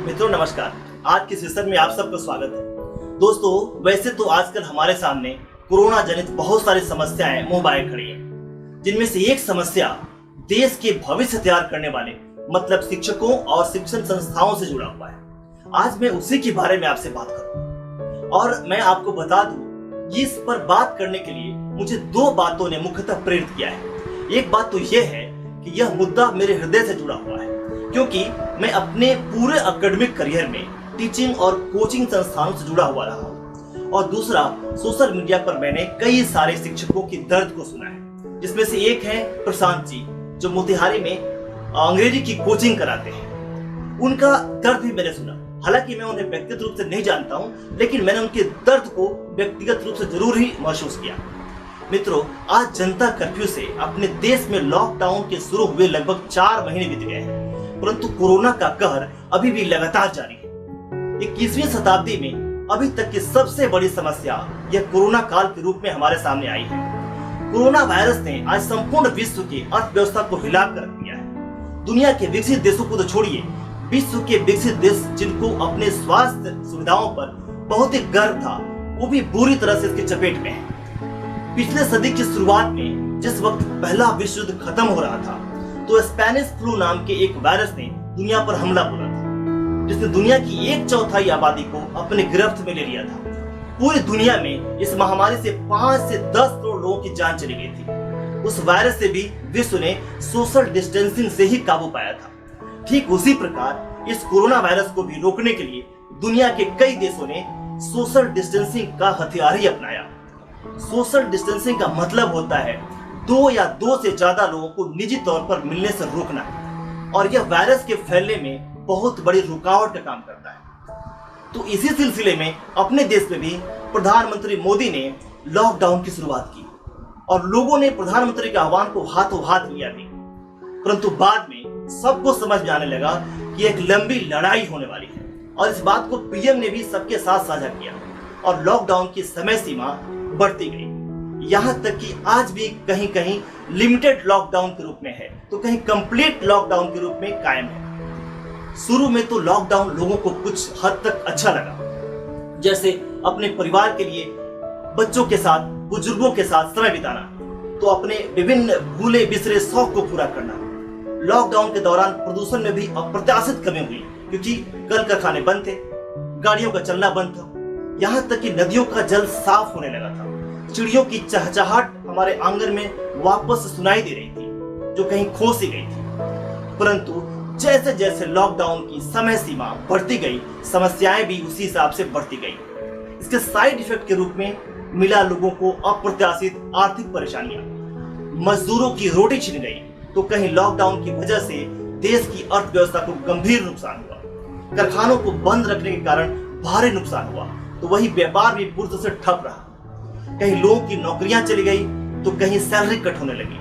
मित्रों नमस्कार। आज के सेशन में आप सबका स्वागत है। दोस्तों वैसे तो आजकल हमारे सामने कोरोना जनित बहुत सारी समस्याएं मुंह बाए खड़ी हैं, जिनमें से एक समस्या देश के भविष्य तैयार करने वाले मतलब शिक्षकों और शिक्षण संस्थाओं से जुड़ा हुआ है। आज मैं उसी के बारे में आपसे बात करूंगा और मैं आपको बता दूं कि इस पर बात करने के लिए मुझे दो बातों ने मुख्यतः प्रेरित किया है। एक बात तो यह है कि यह मुद्दा मेरे हृदय से जुड़ा हुआ है, क्योंकि मैं अपने पूरे एकेडमिक करियर में टीचिंग और कोचिंग संस्थानों से जुड़ा हुआ रहा हूँ। और दूसरा, सोशल मीडिया पर मैंने कई सारे शिक्षकों की दर्द को सुना है, जिसमें से एक है प्रशांत जी, जो मोतिहारी में अंग्रेजी की कोचिंग कराते हैं। उनका दर्द भी मैंने सुना। हालांकि मैं उन्हें व्यक्तिगत रूप से नहीं जानता हूँ, लेकिन मैंने उनके दर्द को व्यक्तिगत रूप से जरूर ही महसूस किया। मित्रों, आज जनता कर्फ्यू से अपने देश में लॉकडाउन के शुरू हुए लगभग 4 महीने बीत गए हैं, परंतु कोरोना का कहर अभी भी लगातार जारी है। 21वीं शताब्दी में अभी तक की सबसे बड़ी समस्या यह कोरोना काल के रूप में हमारे सामने आई है। कोरोना वायरस ने आज संपूर्ण विश्व की अर्थव्यवस्था को हिलाकर रख दिया है। दुनिया के विकसित देशों को तो छोड़िए, विश्व के विकसित देश जिनको अपने स्वास्थ्य सुविधाओं पर बहुत ही गर्व था, वो भी बुरी तरह से इसकी चपेट में है। पिछले सदी की शुरुआत में जिस वक्त पहला विश्व युद्ध खत्म हो रहा था, तो स्पेनिश फ्लू नाम के एक वायरस ने दुनिया पर हमला बोला था, जिसने दुनिया की 1/4 आबादी को अपने गिरफ्त में ले लिया था। पूरी दुनिया में इस महामारी से 5 से 10 करोड़ लोगों की जान चली गई थी। उस वायरस से भी विश्व ने सोशल डिस्टेंसिंग से ही काबू पाया था। ठीक उसी प्रकार इस कोरोना वायरस को भी रोकने के लिए दुनिया के कई देशों ने सोशल डिस्टेंसिंग का हथियार ही अपनाया। सोशल डिस्टेंसिंग का मतलब होता है 2 या 2 से ज्यादा लोगों को निजी तौर पर मिलने से रोकना, और यह वायरस के फैलने में बहुत बड़ी रुकावट का काम करता है। तो इसी सिलसिले में अपने देश में भी प्रधानमंत्री मोदी ने लॉकडाउन की शुरुआत की और लोगों ने प्रधानमंत्री के आह्वान को हाथों हाथ लिया भी। परंतु बाद में सबको समझ में आने लगा कि एक लंबी लड़ाई होने वाली है, और इस बात को पीएम ने भी सबके साथ साझा किया और लॉकडाउन की समय सीमा बढ़ती गई। यहाँ तक कि आज भी कहीं कहीं लिमिटेड लॉकडाउन के रूप में है, तो कहीं कंप्लीट लॉकडाउन के रूप में कायम है। शुरू में तो लॉकडाउन लोगों को कुछ हद तक अच्छा लगा, जैसे अपने परिवार के लिए बच्चों के साथ, बुजुर्गों के साथ समय बिताना, तो अपने विभिन्न भूले बिसरे शौक को पूरा करना। लॉकडाउन के दौरान प्रदूषण में भी अप्रत्याशित कमी हुई, क्योंकि कल कारखाने बंद थे, गाड़ियों का चलना बंद था, यहाँ तक कि नदियों का जल साफ होने लगा था। चिड़ियों की चहचहाट हमारे आंगन में वापस सुनाई दे रही थी, जो कहीं खो सी गई थी। परंतु जैसे जैसे लॉकडाउन की समय सीमा बढ़ती गई, समस्याएं भी उसी हिसाब से बढ़ती गई। इसके साइड इफेक्ट के रूप में मिला लोगों को अप्रत्याशित आर्थिक परेशानियां। मजदूरों की रोटी छिन गई, तो कहीं लॉकडाउन की वजह से देश की अर्थव्यवस्था को गंभीर नुकसान हुआ। कारखानों को बंद रखने के कारण भारी नुकसान हुआ, तो वही व्यापार भी पूरी तरह से ठप रहा। कहीं लोगों की नौकरियां चली गई, तो कहीं सैलरी कट होने लगी।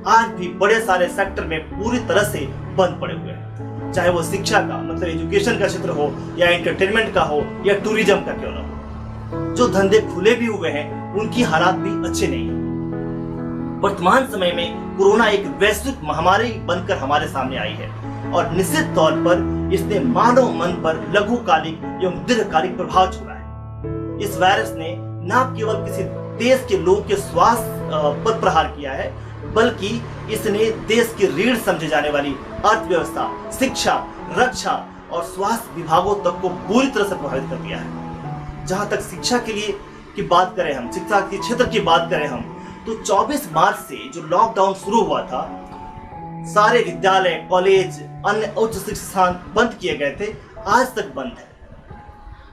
आज भी बड़े सारे सेक्टर में पूरी तरह से बंद पड़े हुए हैं, चाहे वो शिक्षा का मतलब एजुकेशन का क्षेत्र हो, या एंटरटेनमेंट का हो, या टूरिज्म का क्यों ना हो। जो धंधे खुले भी हुए हैं, उनकी हालात भी अच्छे नहीं है। वर्तमान समय में कोरोना एक वैश्विक महामारी बनकर हमारे सामने आई है, और निश्चित तौर पर इसने मानव मन पर लघुकालिक एवं दीर्घकालिक प्रभाव छोड़ा है। इस वायरस ने न केवल किसी देश के लोगों के स्वास्थ्य पर प्रहार किया है, बल्कि इसने देश की रीढ़ समझे जाने वाली अर्थव्यवस्था, शिक्षा, रक्षा और स्वास्थ्य विभागों तक को बुरी तरह से प्रभावित कर दिया है। जहां तक शिक्षा के लिए की बात करें हम, शिक्षा के क्षेत्र की बात करें हम, तो 24 मार्च से जो लॉकडाउन शुरू हुआ था, सारे विद्यालय, कॉलेज, अन्य उच्च शिक्षा संस्थान बंद किए गए थे, आज तक बंद है।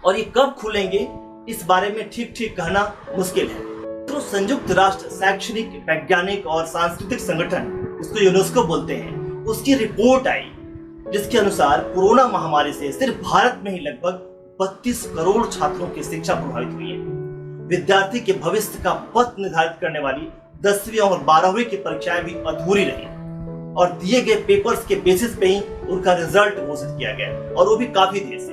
और ये कब खुलेंगे, इस बारे में ठीक ठीक कहना मुश्किल है। तो संयुक्त राष्ट्र शैक्षणिक, वैज्ञानिक और सांस्कृतिक संगठन, इसको यूनेस्को बोलते हैं, उसकी रिपोर्ट आई, जिसके अनुसार कोरोना महामारी से सिर्फ भारत में ही लगभग 32 करोड़ छात्रों की शिक्षा प्रभावित हुई है। विद्यार्थी के भविष्य का पथ निर्धारित करने वाली 10वीं और 12वीं की परीक्षाएं भी अधूरी रही, और दिए गए पेपर्स के बेसिस पे ही उनका रिजल्ट घोषित किया गया, और वो भी काफी देर से।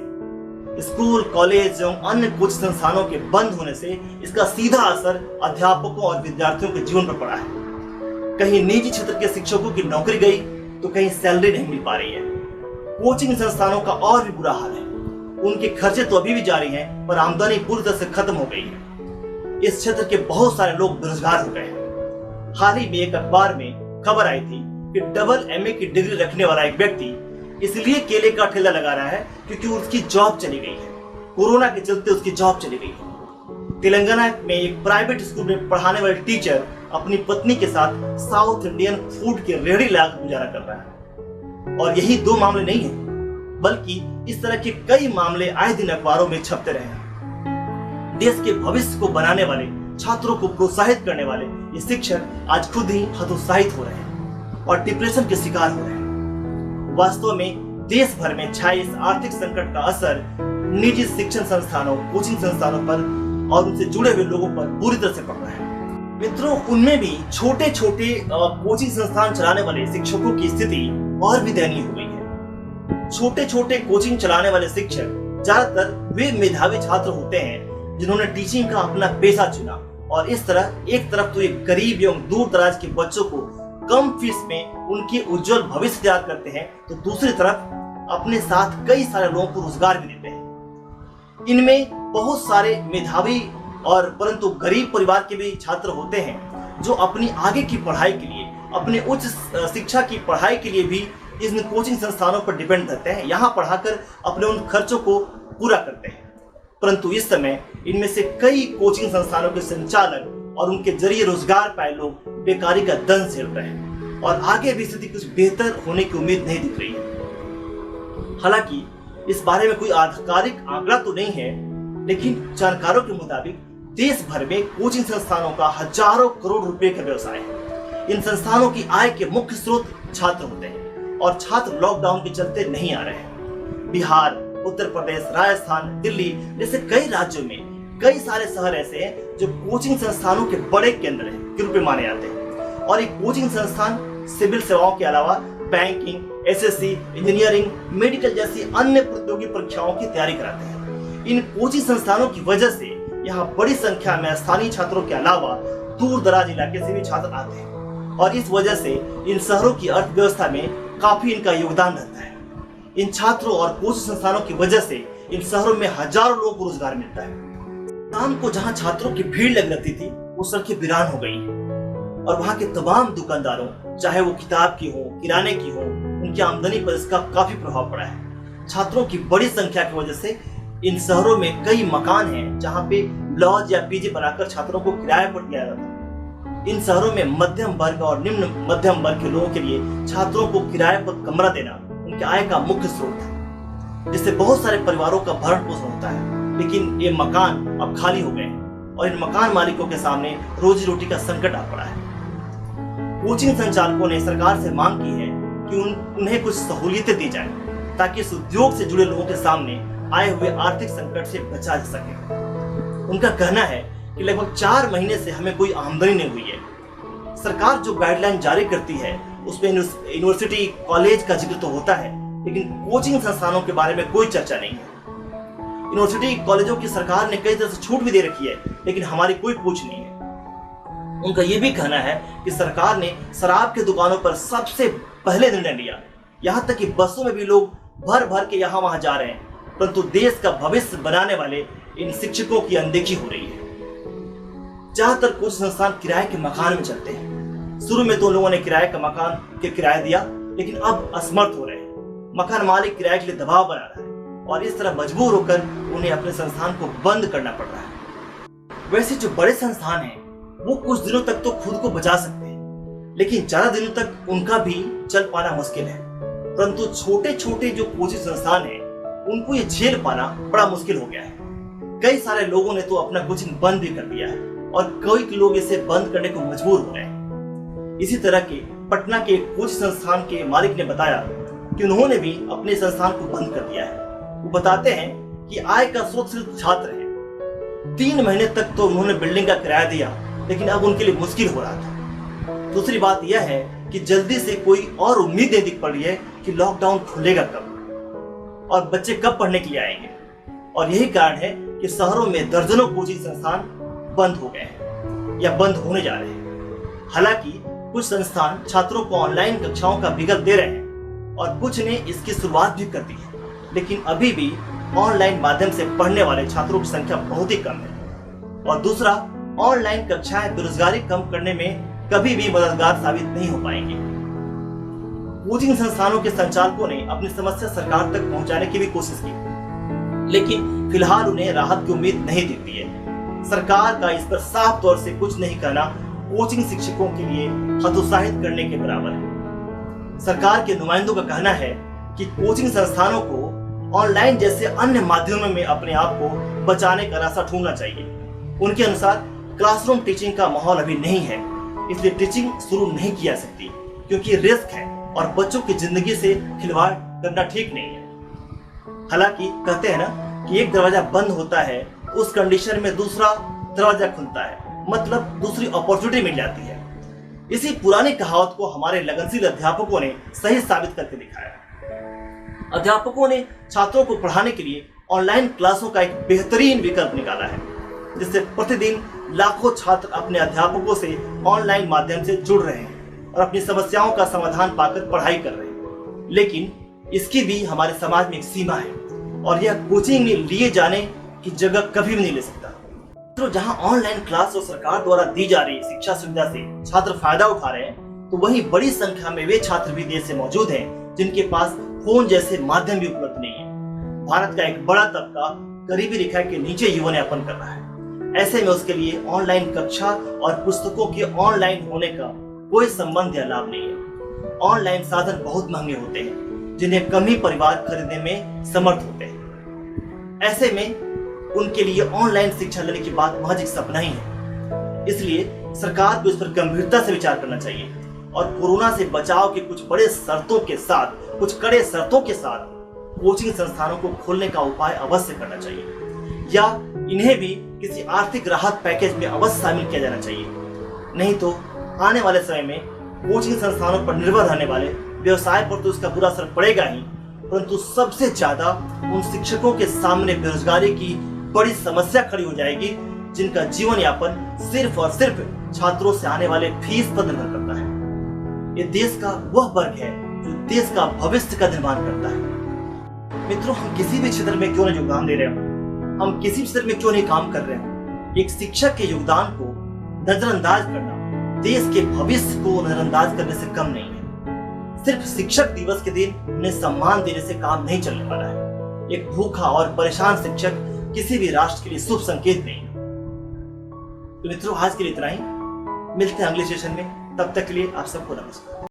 स्कूल, कॉलेज एवं अन्य कुछ संस्थानों के बंद होने से इसका सीधा असर अध्यापकों और विद्यार्थियों के जीवन पर पड़ा है। कहीं निजी क्षेत्र के शिक्षकों की नौकरी गई, तो कहीं सैलरी नहीं मिल पा रही है। कोचिंग संस्थानों का और भी बुरा हाल है। उनके खर्चे तो अभी भी जारी हैं, पर आमदनी पूरी तरह से खत्म हो गई है। इस क्षेत्र के बहुत सारे लोग बेरोजगार हो गए हैं। हाल ही में एक अखबार में खबर आई थी कि डबल MA की डिग्री रखने वाला एक व्यक्ति इसलिए केले का ठेला लगा रहा है क्योंकि उसकी जॉब चली गई है। कोरोना के चलते उसकी जॉब चली गई है। तेलंगाना में एक प्राइवेट स्कूल में पढ़ाने वाले टीचर अपनी पत्नी के साथ साउथ इंडियन फूड की रेहड़ी लगाकर गुजारा कर रहा है। और यही 2 मामले नहीं है, बल्कि इस तरह के कई मामले आए दिन अखबारों में छपते रहे हैं। देश के भविष्य को बनाने वाले, छात्रों को प्रोत्साहित करने वाले ये शिक्षक आज खुद ही हतोत्साहित हो रहे हैं और डिप्रेशन के शिकार हो रहे हैं। वास्तव में देश भर में छाए इस आर्थिक संकट का असर निजी शिक्षण संस्थानों, कोचिंग संस्थानों पर और उनसे जुड़े हुए लोगों पर बुरी तरह से पड़ रहा है। मित्रों, उनमें भी छोटे छोटे कोचिंग संस्थान चलाने वाले शिक्षकों की स्थिति और भी दयनीय हो गई है। छोटे छोटे कोचिंग चलाने वाले शिक्षक ज्यादातर वे मेधावी छात्र होते हैं जिन्होंने टीचिंग का अपना पेशा चुना और इस तरह एक तरफ तो एक गरीब एवं दूर दराज के बच्चों को कम फीस में उनके उज्जवल भविष्य तैयार करते हैं, तो दूसरी तरफ अपने साथ कई सारे लोगों को रोजगार भी देते हैं। इनमें बहुत सारे मेधावी और परंतु गरीब परिवार के भी छात्र होते हैं जो अपनी आगे की पढ़ाई के लिए, अपने उच्च शिक्षा की पढ़ाई के लिए भी इन कोचिंग संस्थानों पर डिपेंड रहते हैं, यहाँ पढ़ाकर अपने उन खर्चों को पूरा करते हैं। परंतु इस समय इनमें से कई कोचिंग संस्थानों के संचालक और उनके जरिए रोजगार पाए लोग बेकारी का दंश झेल रहे हैं और आगे भी स्थिति कुछ बेहतर होने की उम्मीद नहीं दिख रही है। हालांकि इस बारे में कोई आधिकारिक आंकड़ा तो नहीं है, लेकिन जानकारों के मुताबिक देश भर में कोचिंग संस्थानों का हजारों करोड़ रुपए का व्यवसाय है। इन संस्थानों की आय के मुख्य स्रोत छात्र होते हैं और छात्र लॉकडाउन के चलते नहीं आ रहे हैं। बिहार, उत्तर प्रदेश, राजस्थान, दिल्ली जैसे कई राज्यों में कई सारे शहर ऐसे हैं जो कोचिंग संस्थानों के बड़े केंद्र के रूप में माने जाते हैं और ये कोचिंग संस्थान सिविल सेवाओं के अलावा बैंकिंग, SSC, इंजीनियरिंग, मेडिकल जैसी अन्य प्रतियोगी परीक्षाओं की तैयारी कराते हैं। इन कोचिंग संस्थानों की वजह से यहाँ बड़ी संख्या में स्थानीय छात्रों के अलावा दूर दराज इलाके से भी छात्र आते हैं और इस वजह से इन शहरों की अर्थव्यवस्था में काफी इनका योगदान रहता है। इन छात्रों और कोचिंग संस्थानों की वजह से इन शहरों में हजारों लोगों को रोजगार मिलता है। शाम को जहाँ छात्रों की भीड़ लग रहती थी वो सड़कें वीरान हो गई और वहाँ के तमाम दुकानदारों, चाहे वो किताब की हो, किराने की हो, उनकी आमदनी पर इसका काफी प्रभाव पड़ा है। छात्रों की बड़ी संख्या की वजह से इन शहरों में कई मकान हैं जहाँ पे लॉज या पीजी बनाकर छात्रों को किराए पर दिया जाता है। इन शहरों में मध्यम वर्ग और निम्न मध्यम वर्ग के लोगों के लिए छात्रों को किराए पर कमरा देना उनके आय का मुख्य स्रोत है, जिससे बहुत सारे परिवारों का भरण पोषण होता है। लेकिन ये मकान अब खाली हो गए हैं और इन मकान मालिकों के सामने रोजी रोटी का संकट आ पड़ा है। कोचिंग संचालकों ने सरकार से मांग की है कि उन्हें कुछ सहूलियतें दी जाएं ताकि इस उद्योग से जुड़े लोगों के सामने आए हुए आर्थिक संकट से बचा जा सके। उनका कहना है कि लगभग 4 महीने से हमें कोई आमदनी नहीं हुई है। सरकार जो गाइडलाइन जारी करती है उसमें यूनिवर्सिटी, कॉलेज का जिक्र तो होता है, लेकिन कोचिंग संस्थानों के बारे में कोई चर्चा नहीं है। यूनिवर्सिटी, कॉलेजों की सरकार ने कई तरह से छूट भी दे रखी है, लेकिन हमारी कोई पूछ नहीं है। उनका यह भी कहना है कि सरकार ने शराब की दुकानों पर सबसे पहले निर्णय लिया, यहाँ तक कि बसों में भी लोग भर भर के यहाँ वहां जा रहे हैं, परंतु देश का भविष्य बनाने वाले इन शिक्षकों की अनदेखी हो रही है। ज्यादातर कुछ संस्थान किराए के मकान में चलते हैं। शुरू में तो लोगों ने किराए का मकान के किराया दिया, लेकिन अब असमर्थ हो रहे हैं। मकान मालिक किराए के लिए दबाव बना रहा है और इस तरह मजबूर होकर उन्हें अपने संस्थान को बंद करना पड़ रहा है। वैसे जो बड़े संस्थान हैं वो कुछ दिनों तक तो खुद को बचा सकते हैं, लेकिन ज्यादा दिनों तक उनका भी चल पाना मुश्किल है। परंतु छोटे छोटे जो कोचिंग संस्थान हैं उनको ये झेल पाना बड़ा मुश्किल हो गया है। कई सारे लोगों ने तो अपना कोचिंग बंद भी कर दिया है और कई लोग इसे बंद करने को मजबूर हो गए हैं। इसी तरह के पटना के कोचिंग संस्थान के मालिक ने बताया कि उन्होंने भी अपने संस्थान को बंद कर दिया है। वो बताते हैं कि आय का स्रोत सिर्फ छात्र है। 3 महीने तक तो उन्होंने बिल्डिंग का किराया दिया, लेकिन अब उनके लिए मुश्किल हो रहा था। दूसरी बात यह है कि जल्दी से कोई और उम्मीद नहीं दिख पड़ी है कि लॉकडाउन खुलेगा कब और बच्चे कब पढ़ने के लिए आएंगे। और यही कारण है कि शहरों में दर्जनों कोचिंग संस्थान बंद हो गए हैं या बंद होने जा रहे हैं। हालांकि कुछ संस्थान छात्रों को ऑनलाइन कक्षाओं का विकल्प दे रहे हैं और कुछ ने इसकी शुरुआत भी कर दी है, लेकिन अभी भी ऑनलाइन माध्यम से पढ़ने वाले छात्रों की संख्या बहुत ही कम है। और दूसरा, ऑनलाइन कक्षाएं बेरोजगारी कम करने में कभी भी मददगार साबित नहीं हो पाएंगी। कोचिंग संस्थानों के संचालकों ने अपनी समस्या सरकार तक पहुंचाने की भी कोशिश की, लेकिन फिलहाल उन्हें राहत की उम्मीद नहीं दिखती है। सरकार का इस पर साफ तौर से कुछ नहीं करना कोचिंग शिक्षकों के लिए हतोत्साहित करने के बराबर है। सरकार के नुमाइंदों का कहना है कि कोचिंग संस्थानों को ऑनलाइन जैसे अन्य माध्यमों में अपने आप को बचाने का रास्ता ढूंढना चाहिए। उनके अनुसार क्लासरूम टीचिंग का माहौल अभी नहीं है, इसलिए टीचिंग शुरू नहीं की जा सकती, क्योंकि रिस्क है और बच्चों की जिंदगी से खिलवाड़ करना ठीक नहीं है। हालांकि कहते हैं ना कि एक दरवाजा बंद होता है, उस कंडीशन में दूसरा दरवाजा खुलता है, मतलब दूसरी अपॉर्चुनिटी मिल जाती है। इसी पुरानी कहावत को हमारे लगनशील अध्यापकों ने सही साबित करके दिखाया। अध्यापकों ने छात्रों को पढ़ाने के लिए ऑनलाइन क्लासों का एक बेहतरीन विकल्प निकाला है, जिससे प्रतिदिन लाखों छात्र अपने अध्यापकों से ऑनलाइन माध्यम से जुड़ रहे हैं और अपनी समस्याओं का समाधान पाकर पढ़ाई कर रहे हैं। लेकिन इसकी भी हमारे समाज में एक सीमा है और यह कोचिंग में लिए जाने की जगह कभी भी नहीं ले सकता। तो जहां ऑनलाइन क्लास और सरकार द्वारा दी जा रही शिक्षा सुविधा से छात्र फायदा उठा रहे हैं, तो वहीं बड़ी संख्या में वे छात्र भी देश से मौजूद हैं जिनके पास फोन जैसे माध्यम भी उपलब्ध नहीं है। भारत का एक बड़ा तबका गरीबी रेखा के नीचे जीवन यापन कर रहा है। ऐसे में उसके लिए ऑनलाइन कक्षा और पुस्तकों के ऑनलाइन होने का कोई संबंध या लाभ नहीं है। ऑनलाइन साधन बहुत महंगे होते हैं, जिन्हें कम ही परिवार खरीदने में समर्थ होते हैं। ऐसे में उनके लिए ऑनलाइन शिक्षा लेने की बात महज एक सपना ही है। इसलिए सरकार को इस पर गंभीरता से विचार करना चाहिए और कोरोना से बचाव के कुछ कड़े शर्तों के साथ कोचिंग संस्थानों को खोलने का उपाय अवश्य करना चाहिए, या इन्हें भी किसी आर्थिक राहत पैकेज में अवश्य शामिल किया जाना चाहिए। नहीं तो आने वाले समय में कोचिंग संस्थानों पर निर्भर रहने वाले व्यवसाय पर तो इसका बुरा असर पड़ेगा ही, परंतु सबसे ज्यादा उन शिक्षकों के सामने बेरोजगारी की बड़ी समस्या खड़ी हो जाएगी, जिनका जीवन यापन सिर्फ और सिर्फ छात्रों से आने वाले फीस पर निर्भर करता है। ये देश का वह वर्ग है जो देश का भविष्य का निर्माण करता है। मित्रों, हम किसी भी क्षेत्र में क्यों नहीं योगदान दे रहे हो, हम किसी क्षेत्र में क्यों नहीं काम कर रहे हो, एक शिक्षक के योगदान को नजरअंदाज करना देश के भविष्य को नजरअंदाज करने से कम नहीं है। सिर्फ शिक्षक दिवस के दिन उन्हें सम्मान देने से काम नहीं चलने वाला है। एक भूखा और परेशान शिक्षक किसी भी राष्ट्र के लिए शुभ संकेत नहीं। तो मित्रों, आज के लिए इतना ही। मिलते हैं अगले सेशन में, तब तक के लिए आप सबको नमस्कार।